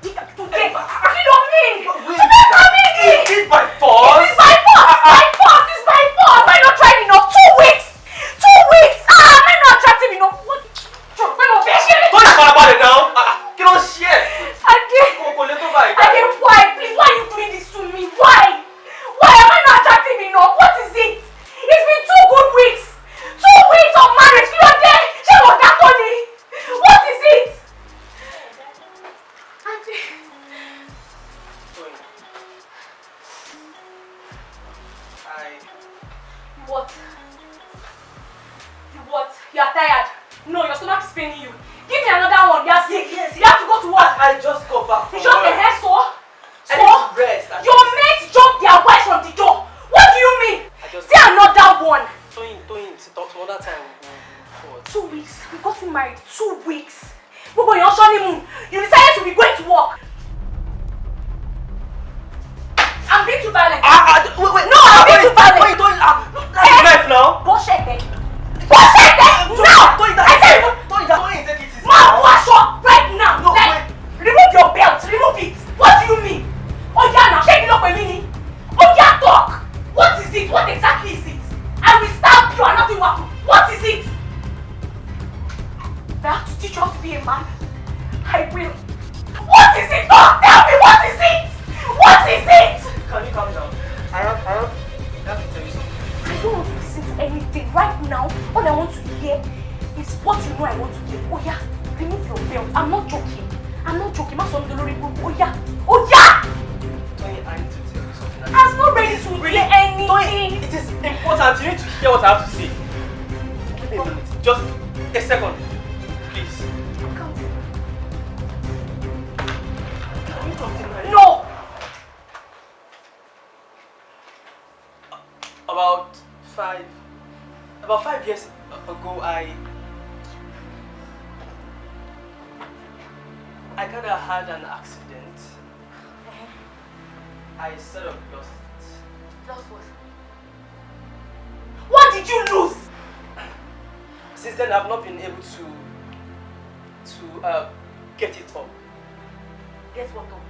Today. You don't mean. Wait. Is it by force? It's by force. It's by force. Am I not trying enough? 2 weeks. 2 weeks. Am I not attractive enough? What? Don't talk about it now. Get on shit. Why? Please, why are you doing this to me? Why? Why am I not attractive enough? What is it? It's been 2 good weeks. 2 weeks of marriage. You are there. She was that funny. What is it? What? You are tired. No, your stomach is paining you. Give me another one. You are sick. Yes. You have to go to work. I just got back from You just work. a hair sore. I need to rest. Your mates jumped their wives from the door. What do you mean? Say another one. Toyin, some other time. 2 weeks. We got married. 2 weeks. Gbogbo your honeymoon. You decided to be going to work. I'm being too violent. Wait. No, I'm being too violent. Toyin, that's knife now. Bullshit then. Bullshit then. Now. I said. Toyin, take it easy. Ma, wash up right now. No, like, remove your belt. Remove it. What do you mean? Oh yeah, now shake it up a minute. Oh yeah, talk. What is it? What exactly is it? I will stab you and nothing will happen. What is it? I have to teach you how to be a man. I will. What is it? Don't tell me. What is it? What is it? Can you calm down? I have to tell you something. I don't want to listen to anything right now. All I want to hear is what you know I want to hear. Oh yeah, remove your belt. I'm not joking. My son Dolori. Oh yeah. Toyin, I need to tell you something. I'm not ready to hear anything. Toyin, it is important. You need to hear what I have to say. Give me a minute. Just a second. Please. Can you talk to me? No. About 5 years ago, I kind of had an accident. I sort of lost it. Lost what? What did you lose? Since then, I've not been able to get it up. Get what up?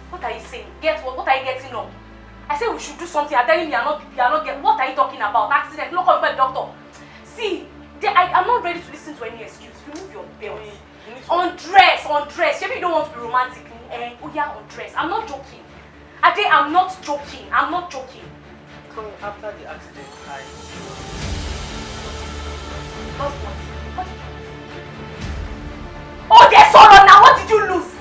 What are you saying? Get what? What are you getting up? I said we should do something. You're telling me you're not getting. What are you talking about? Accident? Look up by the doctor. See, I'm not ready to listen to any excuse. Remove your belt. Undress. Maybe you don't want to be romantic. Oh yeah, undress. I'm not joking. Ade, I'm not joking. After the accident, I lost what? What did you lose? Oh, there's sorrow now. What did you lose?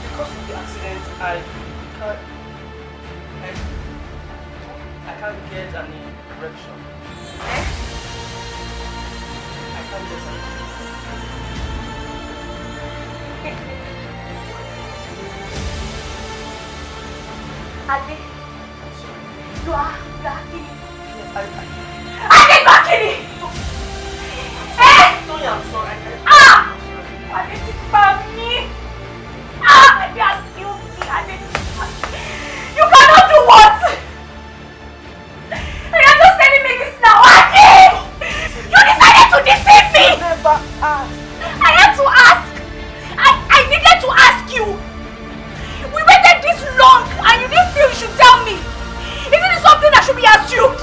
Because of the accident, I can't get any erection. I can't get any. Ade, you are kidding. Ade, you are kidding. Toyin, I'm sorry. Ade, think about me. Ade, excuse me. Ade, you cannot do what? You're just telling me this now. Ade, you decided to deceive me. Never asked. I had to ask. I needed to ask you. We waited this long and you didn't feel you should tell me. Isn't it something that should be assumed?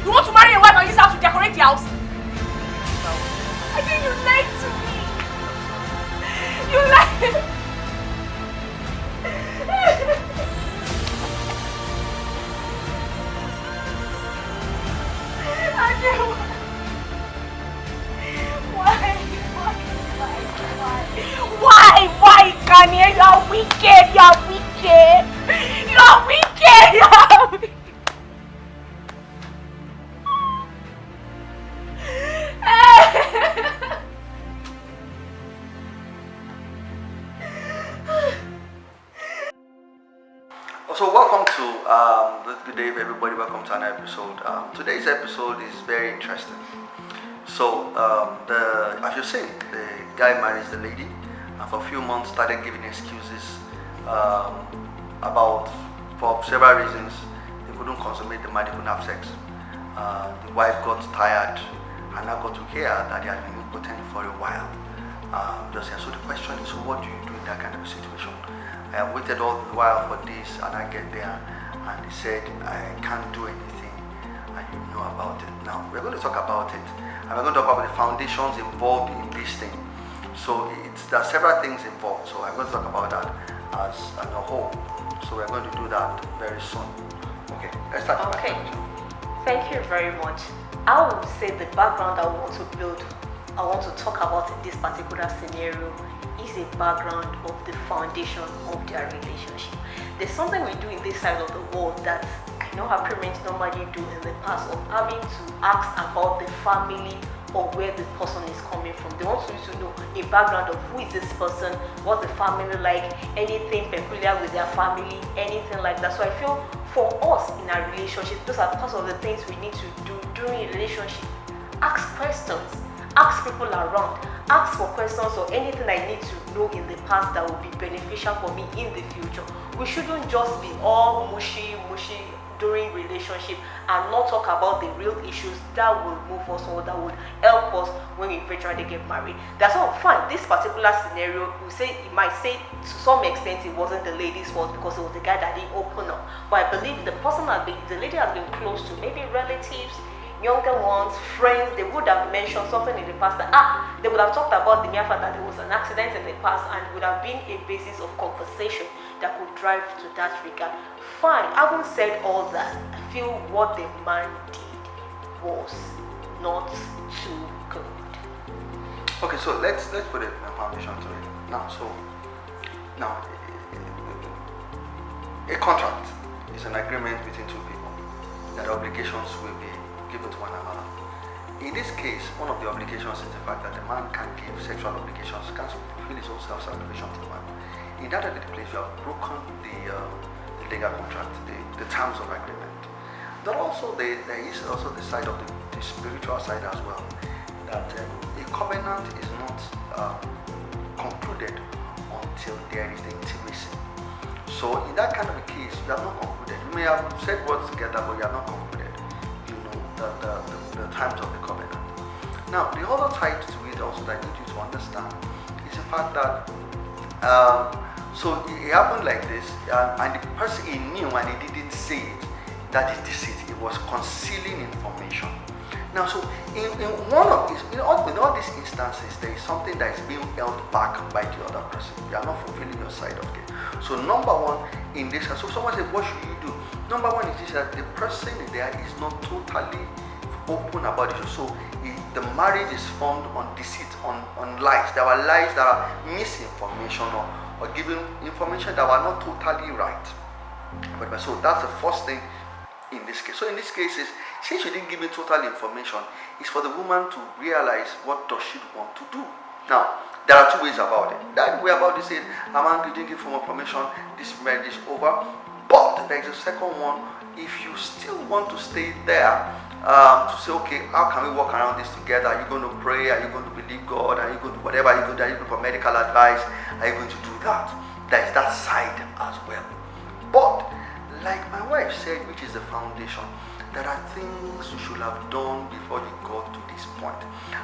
You want to marry a wife and use her to decorate the house? No. I think you lied to me. You lied. Why, Kanye? You are wicked. So welcome to good day everybody, welcome to another episode. Today's episode is very interesting. So as you've seen, the guy marries the lady and for a few months started giving excuses about, for several reasons, they couldn't consummate the marriage, they couldn't have sex. The wife got tired and now got to hear that he had been impotent for a while. Just here. So the question is, what do you do in that kind of a situation? I have waited all the while for this, and I get there, and he said, I can't do anything, and you know about it. Now, we're going to talk about it, and we're going to talk about the foundations involved in this thing. So there are several things involved, so I'm going to talk about that as a whole. So we're going to do that very soon. Okay, let's start. Okay, thank you very much. I would say the background I want to build, I want to talk about in this particular scenario is a background of the foundation of their relationship. There's something we do in this side of the world that I know how parents normally do in the past, of having to ask about the family or where the person is coming from. They want you to know a background of who is this person, what's the family like, anything peculiar with their family, anything like that. So I feel for us in our relationship, those are part of the things we need to do during a relationship. Ask questions, ask people around, ask for questions or anything I need to know in the past that will be beneficial for me in the future. We shouldn't just be all mushy during relationship and not talk about the real issues that will move us or that would help us when we eventually get married. That's all fine. This particular scenario, it might say to some extent it wasn't the lady's fault because it was the guy that didn't open up. But I believe the lady has been close to maybe relatives, younger ones, friends. They would have mentioned something in the past that they would have talked about the mere fact that there was an accident in the past, and would have been a basis of conversation that could drive to that regard. Fine, having said all that, I feel what the man did was not too good. Okay, so let's put a foundation to it. Now, a contract is an agreement between two people that obligations will be given to one another. In this case, one of the obligations is the fact that the man can give sexual obligations, can fulfill his own self-obligation to the man. In that place, you have broken the legal contract, the terms of agreement. But also, there is also the side of the spiritual side as well, that a covenant is not concluded until there is the intimacy. So in that kind of a case, you have not concluded. You may have said words together, but you have not concluded, the terms of the covenant. Now, the other side to it also that I need you to understand is the fact that so it happened like this, and the person, he knew and he didn't say it, that is deceit. It was concealing information. Now, so in all these instances, there is something that is being held back by the other person. You are not fulfilling your side of it. So number one in this, so someone said, what should you do? Number one is this, that the person there is not totally open about it. So the marriage is formed on deceit, on lies. There are lies that are misinformation or giving information that were not totally right. But so that's the first thing in this case. So in this case, since you didn't give me total information, it's for the woman to realize what does she want to do. Now, there are two ways about it. That way about this is, you didn't give more information, this marriage is over. But there is a second one. If you still want to stay there, to say, okay, how can we work around this together? Are you going to pray? Are you going to believe God? Are you going to whatever? Are you going to for medical advice? Are you going to do that? There is that side as well. But like my wife said, which is the foundation, there are things you should have done before you got to this point.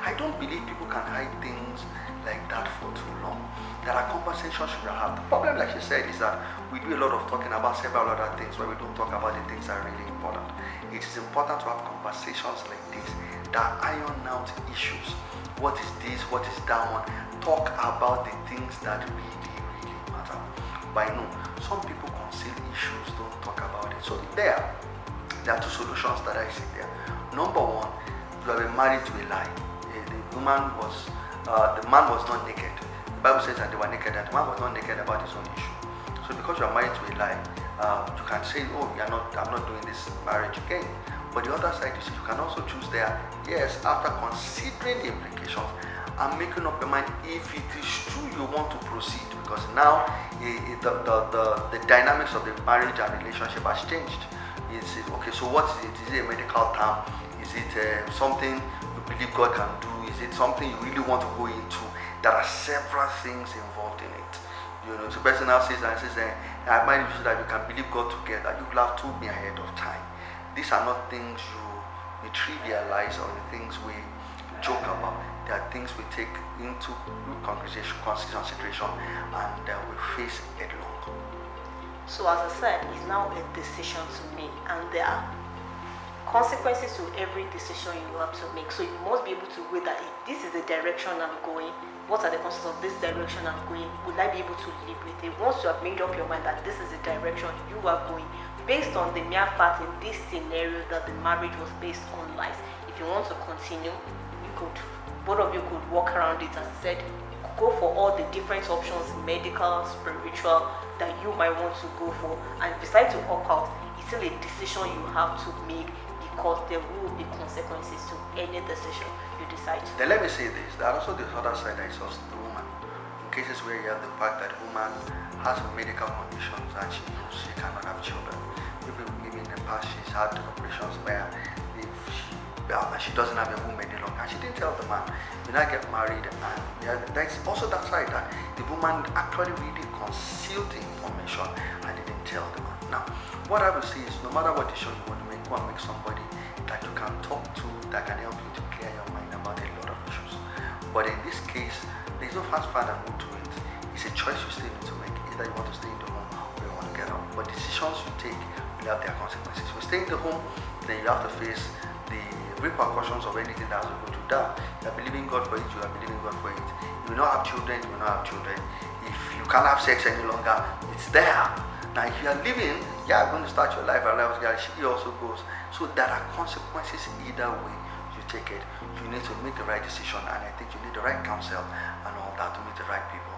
I don't believe people can hide things like that for too long. There are conversations you should have. The problem, like she said, is that we do a lot of talking about several other things where we don't talk about the things that are really important. It is important to have conversations like this that iron out issues. What is this? What is that one? Talk about the things that really matter. But I know some people conceal issues, don't talk about it. So there are two solutions that I see there. Number one, you have been married to a lie. The man was not naked. The Bible says that they were naked, and the man was not naked about his own issue. So because you are married to a lie, you can say, oh, I'm not doing this marriage again. But the other side is you can also choose there, yes, after considering the implications and making up your mind if it is true you want to proceed, because now the dynamics of the marriage and relationship has changed. It's okay, so what is it? Is it a medical term? Is it something you believe God can do? Is it something you really want to go into? There are several things involved in it. So the person now says, I might so that you can believe God together. You will have told me ahead of time. These are not things we trivialize or the things we joke about. there are things we take into consideration and we face headlong. So as I said, it's now a decision to make, and there are consequences to every decision you have to make. So you must be able to weigh that if this is the direction I'm going, what are the consequences of this direction I'm going? Will I be able to live with it? Once you have made up your mind that this is the direction you are going, based on the mere fact in this scenario that the marriage was based on lies, if you want to continue, both of you could walk around it, as I said, go for all the different options, medical, spiritual, that you might want to go for, and decide to opt out. It's still a decision you have to make, because there will be consequences to any decision you decide. Then let me say this, there are also the other side that is also the woman. In cases where you have the fact that a woman has medical conditions and she knows she cannot have children. Maybe in the past she's had operations where if she doesn't have a womb any longer, and she didn't tell the man. When I get married, and there's also that side that the woman actually really concealed the information and didn't tell the man. Now, what I will say is, no matter what decision you want to make, go and make somebody that you can talk to, that can help you to clear your mind about a lot of issues. But in this case, there's no fast and move to it. It's a choice you still need to make. Either you want to stay in the home or you want to get out. But decisions you take will have their consequences. If you stay in the home, then you have to face the repercussions of anything that has to go to that. You are believing God for it, you are believing God for it. You will not have children, you will not have children. If you can't have sex any longer, it's there. Now if you are living, you are going to start your life, and she also goes. So there are consequences either way you take it. You need to make the right decision, and I think you need the right counsel and all that to meet the right people.